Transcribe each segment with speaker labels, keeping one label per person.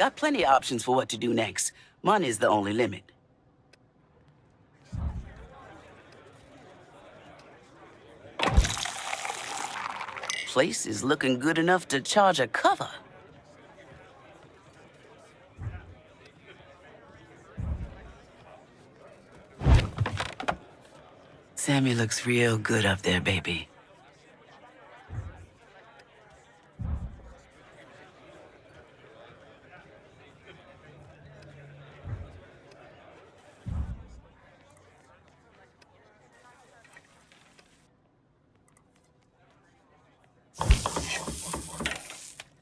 Speaker 1: Got plenty of options for what to do next. Money's the only limit. Place is looking good enough to charge a cover. Sammy looks real good up there, baby.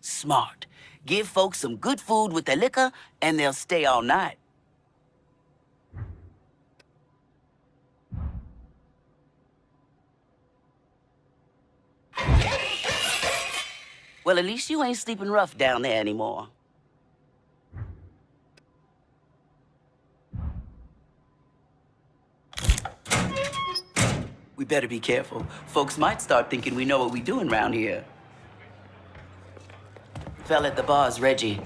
Speaker 1: Smart. Give folks some good food with their liquor, and they'll stay all night. Well, at least you ain't sleeping rough down there anymore. We better be careful. Folks might start thinking we know what we doing around here. Fell at the bar's Reggie,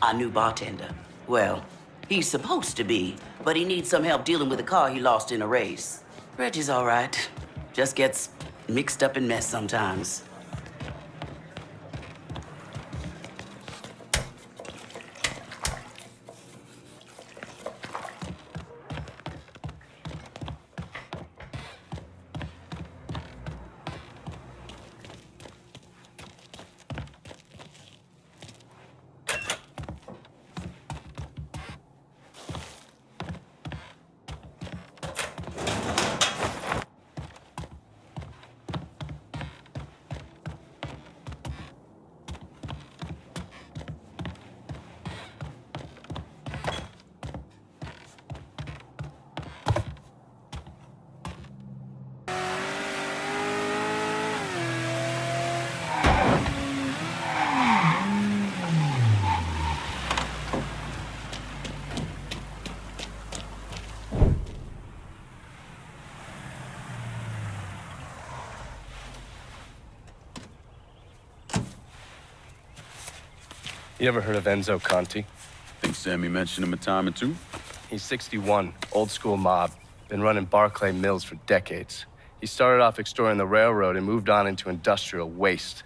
Speaker 1: our new bartender. Well, he's supposed to be, but he needs some help dealing with a car he lost in a race. Reggie's all right. Just gets mixed up in mess sometimes.
Speaker 2: You ever heard of Enzo Conti?
Speaker 3: Think Sammy mentioned him a time or two?
Speaker 2: He's 61, old school mob. Been running Barclay Mills for decades. He started off extorting the railroad and moved on into industrial waste.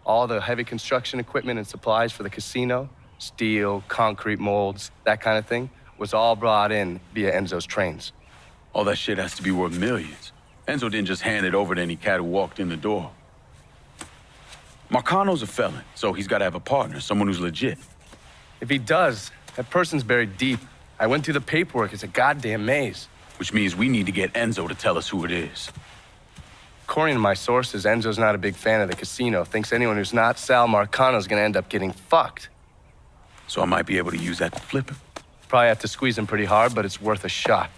Speaker 2: All the heavy construction equipment and supplies for the casino, steel, concrete molds, that kind of thing, was all brought in via Enzo's trains.
Speaker 3: All that shit has to be worth millions. Enzo didn't just hand it over to any cat who walked in the door. Marcano's a felon, so he's got to have a partner, someone who's legit.
Speaker 2: If he does, that person's buried deep. I went through the paperwork. It's a goddamn maze.
Speaker 3: Which means we need to get Enzo to tell us who it is.
Speaker 2: According to my sources, Enzo's not a big fan of the casino. Thinks anyone who's not Sal Marcano's gonna end up getting fucked.
Speaker 3: So I might be able to use that to flip him.
Speaker 2: Probably have to squeeze him pretty hard, but it's worth a shot.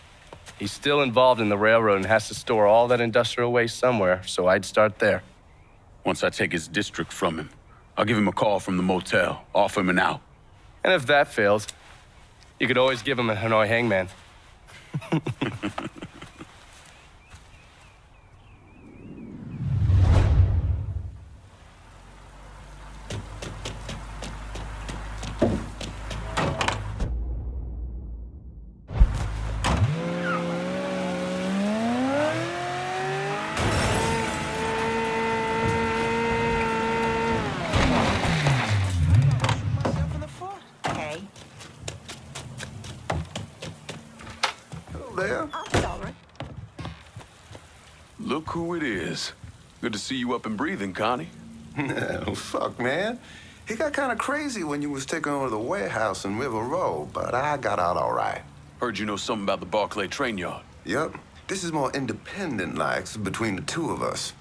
Speaker 2: He's still involved in the railroad and has to store all that industrial waste somewhere, so I'd start there.
Speaker 3: Once I take his district from him, I'll give him a call from the motel, offer him an out.
Speaker 2: And if that fails, you could always give him a Hanoi hangman.
Speaker 3: Look who it is. Good to see you up and breathing, Connie.
Speaker 4: Oh, fuck, man. He got kind of crazy when you was taking over the warehouse in River Road, but I got out all right.
Speaker 3: Heard you know something about the Barclay train yard.
Speaker 4: Yup. This is more independent-like between the two of us.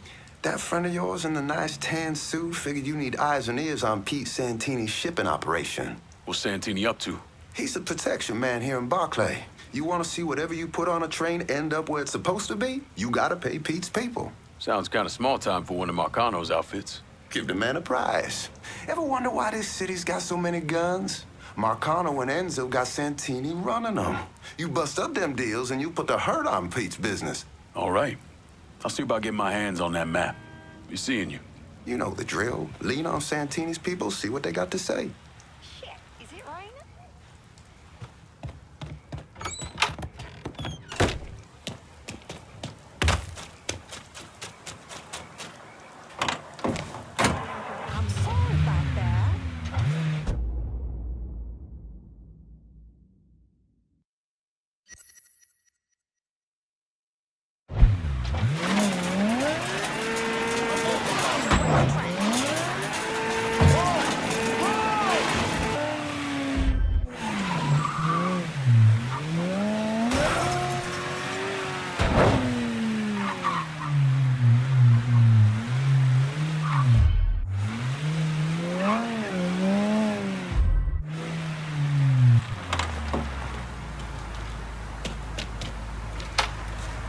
Speaker 4: That friend of yours in the nice tan suit figured you need eyes and ears on Pete Santini's shipping operation.
Speaker 3: What's Santini up to?
Speaker 4: He's a protection man here in Barclay. You want to see whatever you put on a train end up where it's supposed to be? You gotta pay Pete's people.
Speaker 3: Sounds kind of small time for one of Marcano's outfits.
Speaker 4: Give the man a prize. Ever wonder why this city's got so many guns? Marcano and Enzo got Santini running them. You bust up them deals and you put the hurt on Pete's business.
Speaker 3: All right. I'll see about getting my hands on that map. Be seeing you.
Speaker 4: You know the drill. Lean on Santini's people, see what they got to say.
Speaker 5: Shit, is it right? I'm sorry about that.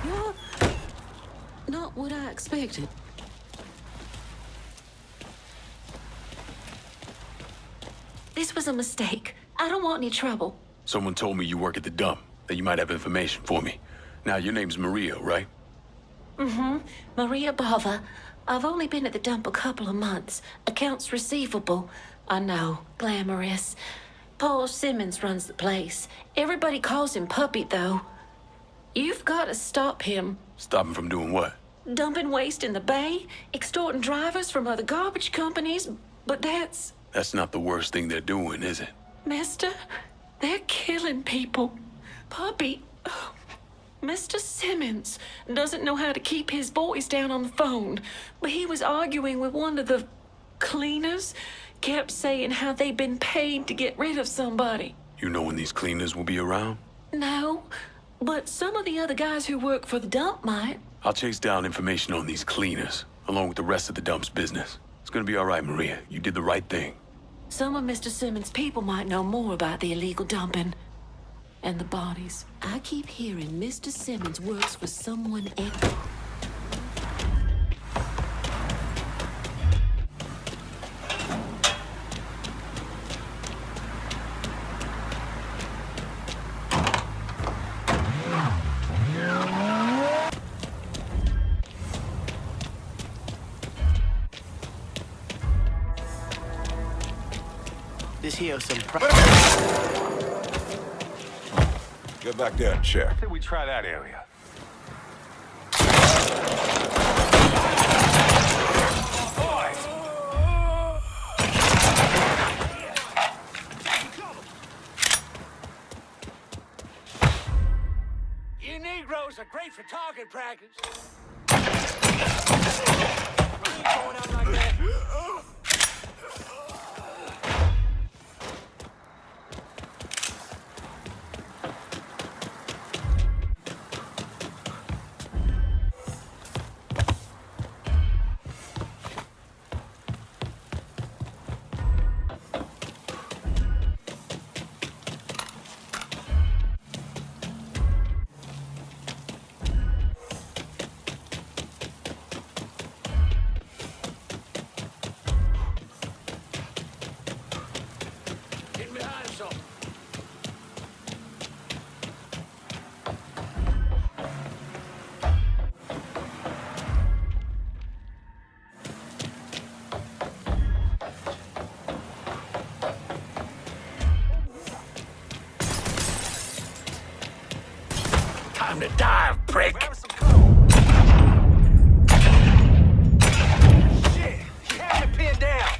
Speaker 6: You're not what I expected. This was a mistake. I don't want any trouble.
Speaker 3: Someone told me you work at the dump, that you might have information for me. Now, your name's Maria, right?
Speaker 6: Maria Bava. I've only been at the dump a couple of months. Accounts receivable. I know, glamorous. Paul Simmons runs the place. Everybody calls him Puppy, though. You've got to stop him.
Speaker 3: Stop him from doing what?
Speaker 6: Dumping waste in the bay, extorting drivers from other garbage companies, but that's...
Speaker 3: That's not the worst thing they're doing, is it?
Speaker 6: Mister, they're killing people. Puppy, Mr. Simmons doesn't know how to keep his voice down on the phone, but he was arguing with one of the cleaners, kept saying how they'd been paid to get rid of somebody.
Speaker 3: You know when these cleaners will be around?
Speaker 6: No, but some of the other guys who work for the dump might.
Speaker 3: I'll chase down information on these cleaners, along with the rest of the dump's business. It's gonna be all right, Maria. You did the right thing.
Speaker 6: Some of Mr. Simmons' people might know more about the illegal dumping. And the bodies. I keep hearing Mr. Simmons works for someone else.
Speaker 7: This here some
Speaker 8: Get back there and check.
Speaker 9: I think we try that area.
Speaker 7: You Negroes are great for target practice. Going out like that. Get behind something. Time to dive, prick. Grab some cover. Shit, you have me pinned down.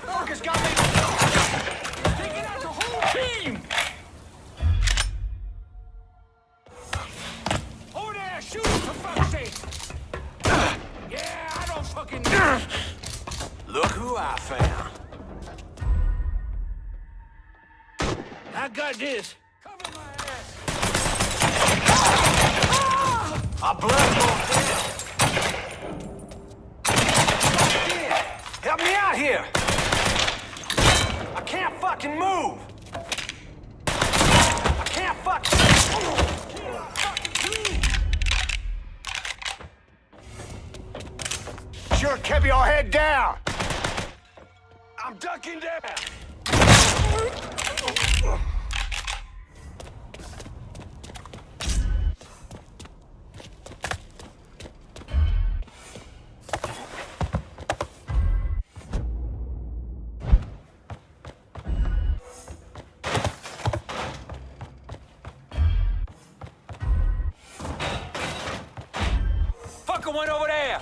Speaker 7: Marcus got me. He's taking out the whole team. Over there, shoot him for fuck's sake. Yeah, I don't fucking know. Look who I found. I got this. Cover my ass. I blood down. Help me out here. I can't fucking move. I can't fucking. Sure, keep your head down. I'm ducking down. going over there!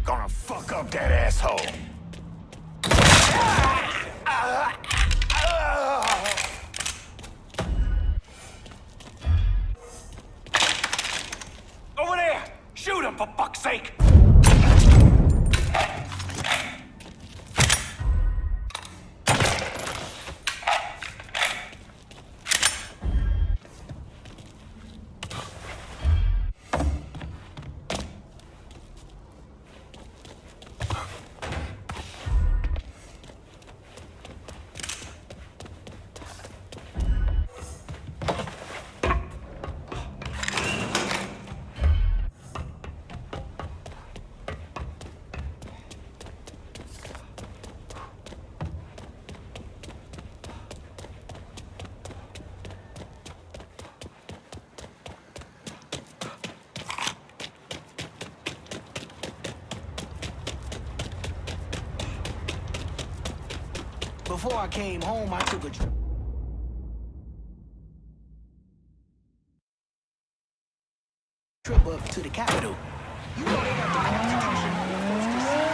Speaker 8: Gonna fuck up that asshole.
Speaker 7: Over there! Shoot him, for fuck's sake!
Speaker 9: Before I came home, I took a trip up to the Capitol. You know they got the Constitution on the first to see.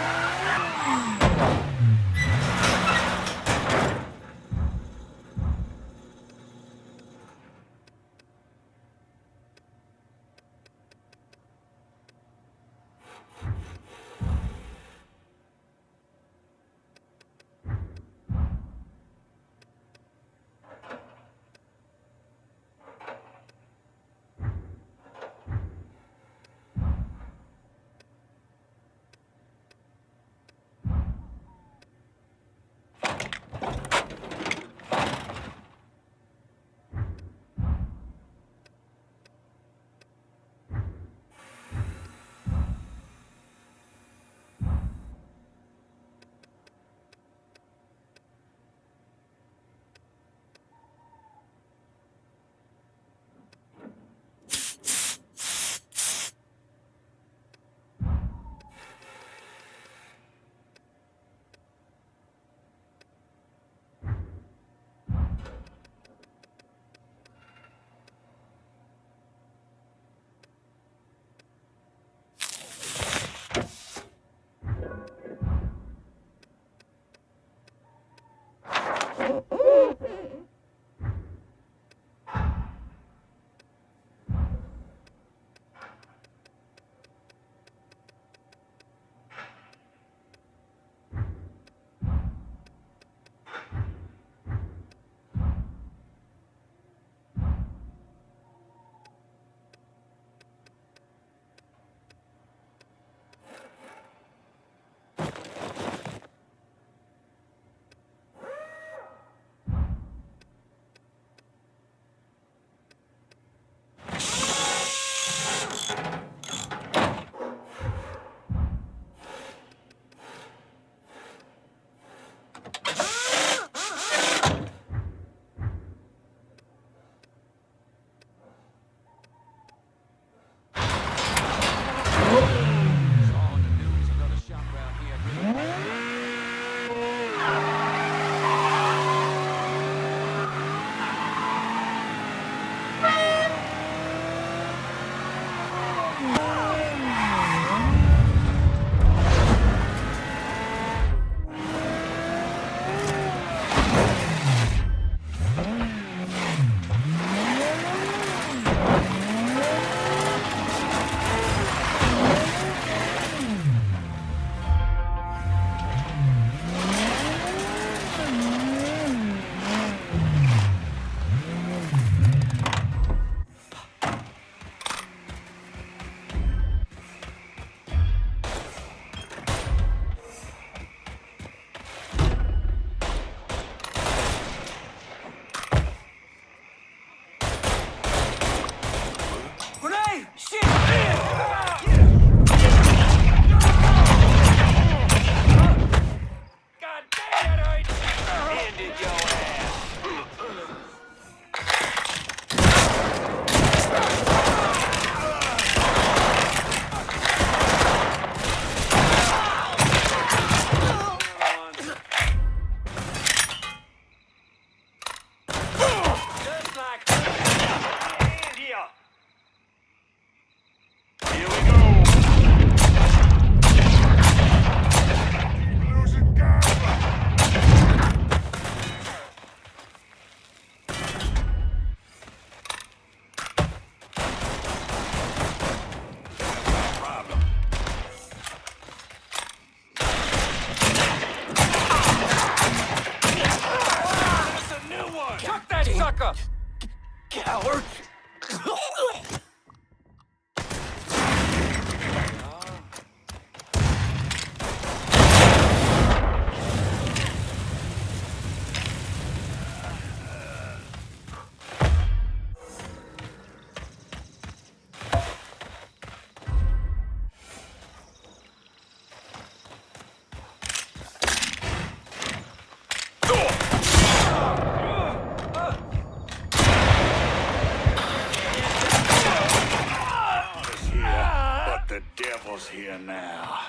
Speaker 8: almost here now.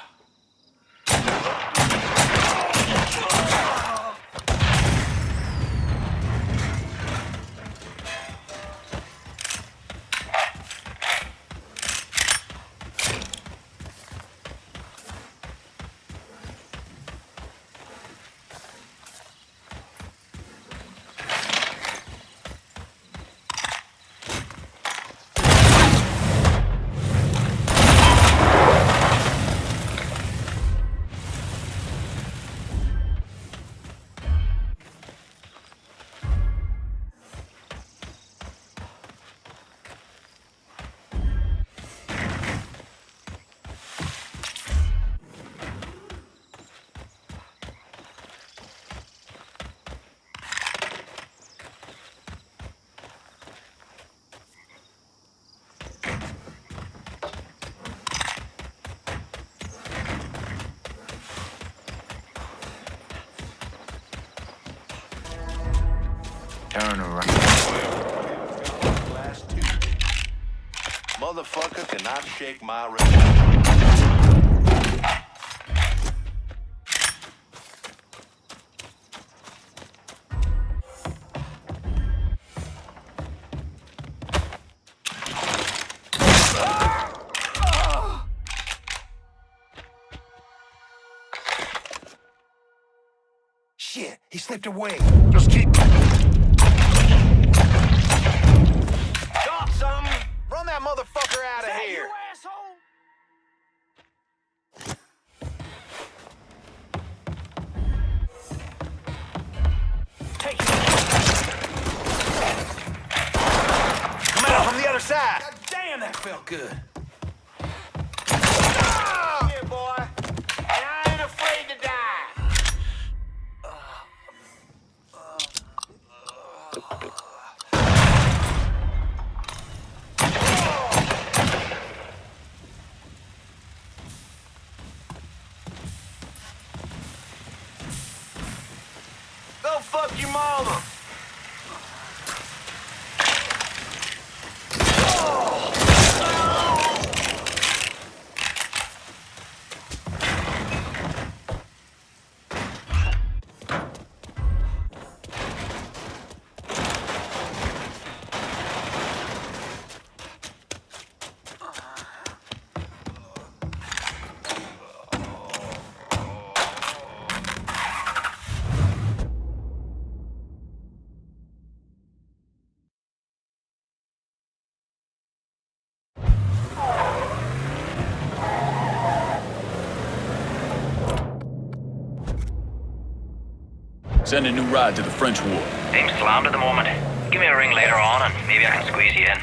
Speaker 10: Turn around. Last two. Motherfucker cannot shake my reputation.
Speaker 8: Shit, he slipped away.
Speaker 10: Just keep. Drop something. Run that motherfucker out of here.
Speaker 8: You asshole!
Speaker 10: Take it. Come out from the other side.
Speaker 8: God damn, that felt good.
Speaker 10: Here, boy. And I ain't afraid to die. Go fuck your mama.
Speaker 3: Send a new ride to the French War.
Speaker 11: Name's slammed at the moment. Give me a ring later on and maybe I can squeeze you in.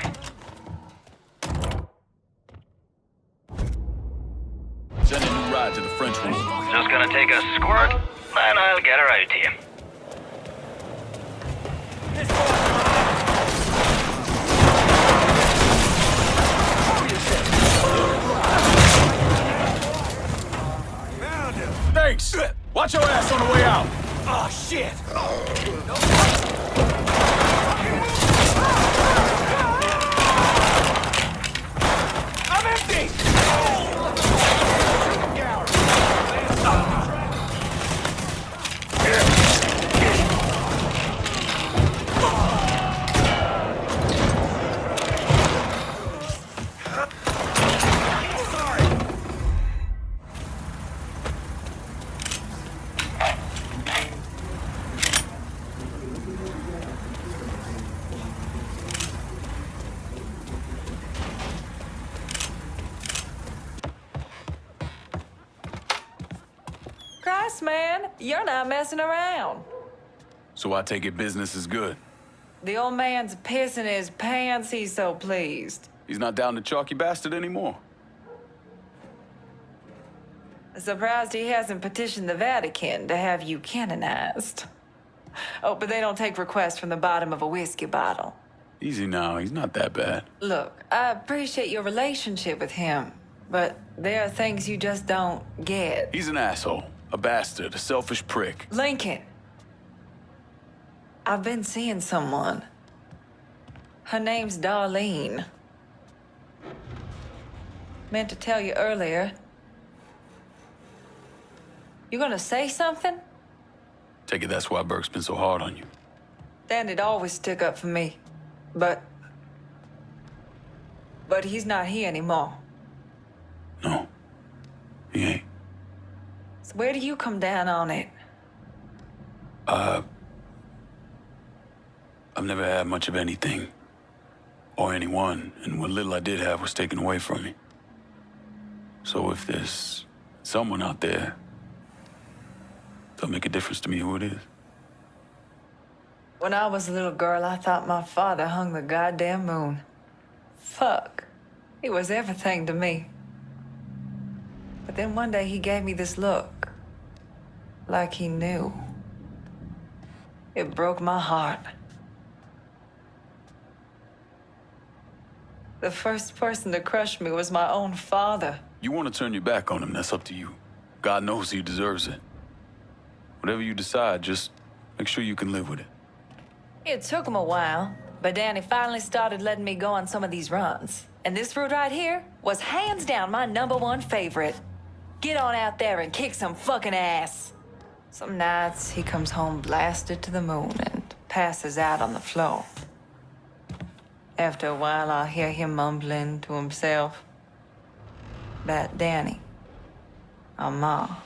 Speaker 3: Send a new ride to the French War.
Speaker 11: Just gonna take a squirt, and I'll get her out to you.
Speaker 3: Thanks! Watch your ass on the way out!
Speaker 8: Oh, shit! I'm empty!
Speaker 6: Christ, man, you're not messing around.
Speaker 3: So I take it business is good.
Speaker 6: The old man's pissing his pants, he's so pleased.
Speaker 3: He's not down to chalky bastard anymore.
Speaker 6: Surprised he hasn't petitioned the Vatican to have you canonized. Oh, but they don't take requests from the bottom of a whiskey bottle.
Speaker 3: Easy now, he's not that bad.
Speaker 6: Look, I appreciate your relationship with him, but there are things you just don't get.
Speaker 3: He's an asshole, a bastard, a selfish prick.
Speaker 6: Lincoln, I've been seeing someone. Her name's Darlene. Meant to tell you earlier, You gonna say something?
Speaker 3: Take it that's why Burke's been so hard on you.
Speaker 6: Dan'd always stick up for me. But he's not here anymore.
Speaker 3: No, he ain't.
Speaker 6: So where do you come down on it?
Speaker 3: I've never had much of anything. Or anyone, and what little I did have was taken away from me. So if there's someone out there, it'll make a difference to me who it is.
Speaker 6: When I was a little girl, I thought my father hung the goddamn moon. Fuck. He was everything to me. But then one day he gave me this look. Like he knew. It broke my heart. The first person to crush me was my own father.
Speaker 3: You want to turn your back on him, that's up to you. God knows he deserves it. Whatever you decide, just make sure you can live with it.
Speaker 6: It took him a while, but Danny finally started letting me go on some of these runs. And this route right here was hands down my #1 favorite. Get on out there and kick some fucking ass. Some nights he comes home blasted to the moon and passes out on the floor. After a while, I'll hear him mumbling to himself about Danny, our ma.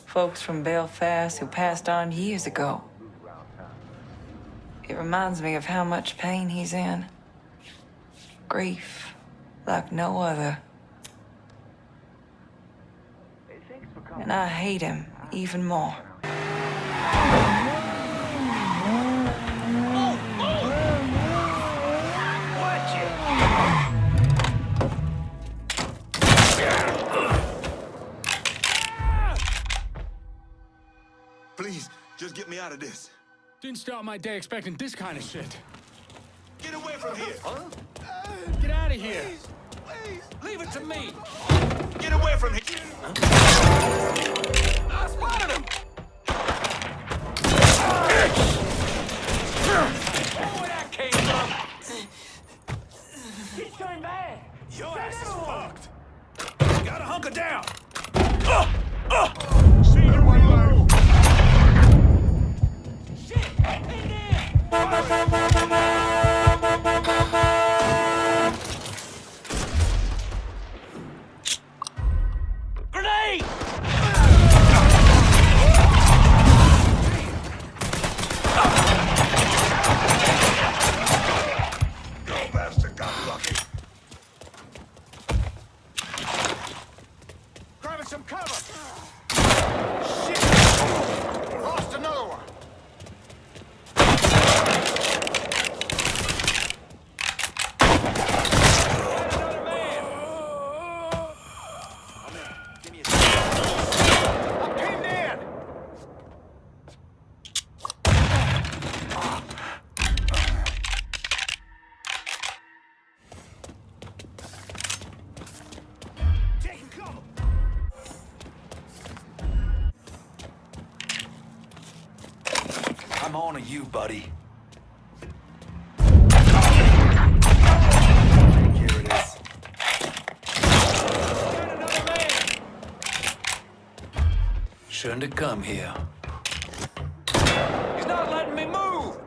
Speaker 6: Folks from Belfast who passed on years ago. It reminds me of how much pain he's in. Grief like no other. And I hate him even more.
Speaker 7: Please, just get me out of this.
Speaker 8: Didn't start my day expecting this kind of shit.
Speaker 7: Get away from here! Huh?
Speaker 8: Get out of here.
Speaker 7: Please!
Speaker 8: Leave it to me.
Speaker 7: Get away from here! Huh? I spotted him!
Speaker 8: Oh, that came from. He's going bad.
Speaker 7: Your ass is fucked!
Speaker 8: Gotta hunker down.
Speaker 7: See you when you are.
Speaker 8: Shit! In there! Grenade!
Speaker 7: Go, bastard, got lucky. Grabbing some cover. Shit! Lost another one.
Speaker 8: Another man!
Speaker 7: Give me a I'm pinned in. Taking cover.
Speaker 8: I'm on to you, buddy.
Speaker 7: Here it is.
Speaker 8: Another man!
Speaker 7: Shouldn't have come here.
Speaker 8: He's not letting me move!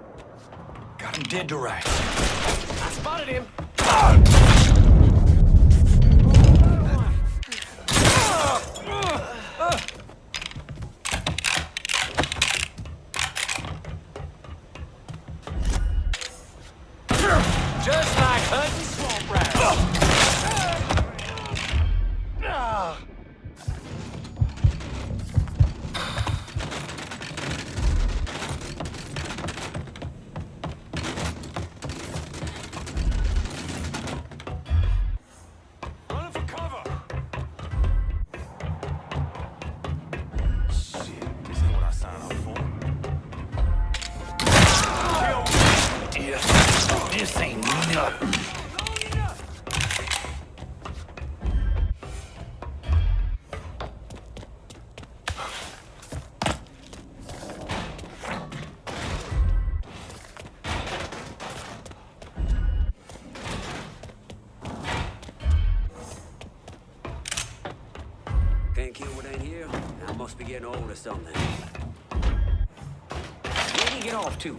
Speaker 7: Got him dead to rights.
Speaker 8: I spotted him! Just like hunting swamp rats. Running for cover.
Speaker 7: Shit, this ain't what I signed up for.
Speaker 8: This ain't nothing.
Speaker 12: Can't kill what ain't here. must be getting old or something. Where did he get off to?